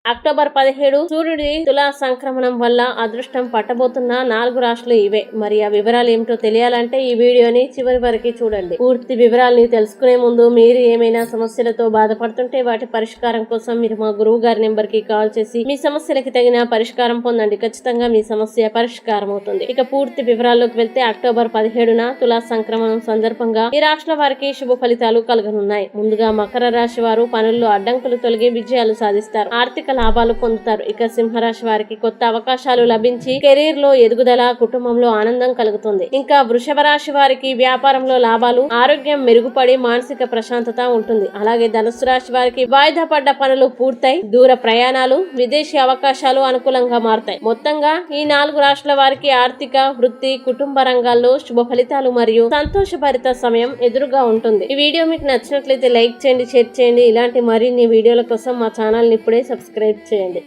October 17 సూర్యుడి తులా సంక్రమణం వల్ల అదృష్టం పట్టబోతున్న 4 రాశులు ఇవే. మరి ఆ వివరాలు ఏమిటో తెలియాలంటే ఈ వీడియోని చివరి వరకు చూడండి. పూర్తి వివరాలని తెలుసుకునే ముందు మీరు ఏమైనా సమస్యలతో బాధపడుతుంటే వాటి పరిష్కారం కోసం మీరు మా గురువు గారి నెంబర్ కి కాల్ చేసి మీ సమస్యలకి తగిన పరిష్కారం పొందండి. ఖచ్చితంగా మీ సమస్య పరిష్కారం అవుతుంది. ఇక పూర్తి వివరాల్లోకి వెళ్తే అక్టోబర్ 17న తులా సంక్రమణం సందర్భంగా ఈ రాశుల వారికి శుభ ఫలితాలు కలగనున్నాయి. ముందుగా మకర రాశి వారు పనుల్లో అడ్డంకులు తొలగి విజయాలు సాధిస్తారు. ఆర్థిక లాభాలు పొందుతారు. ఇక సింహరాశి వారికి కొత్త అవకాశాలు లభించి కెరీర్ లో ఎదుగుదల, కుటుంబంలో ఆనందం కలుగుతుంది. ఇంకా వృషభ రాశి వారికి వ్యాపారంలో లాభాలు, ఆరోగ్యం మెరుగుపడి మానసిక ప్రశాంతత ఉంటుంది. అలాగే ధనుసు రాశి వారికి వాయిదా పడ్డ పనులు పూర్తయి దూర ప్రయాణాలు, విదేశీ అవకాశాలు అనుకూలంగా మారతాయి. మొత్తంగా ఈ 4 రాశుల వారికి ఆర్థిక, వృత్తి, కుటుంబ రంగాల్లో శుభ ఫలితాలు మరియు సంతోషభరిత సమయం ఎదురుగా ఉంటుంది. ఈ వీడియో మీకు నచ్చినట్లయితే లైక్ చేయండి, షేర్ చేయండి. ఇలాంటి మరిన్ని వీడియోల కోసం మా ఛానల్ ని ఇప్పుడే సబ్స్క్రైబ్ చేయండి.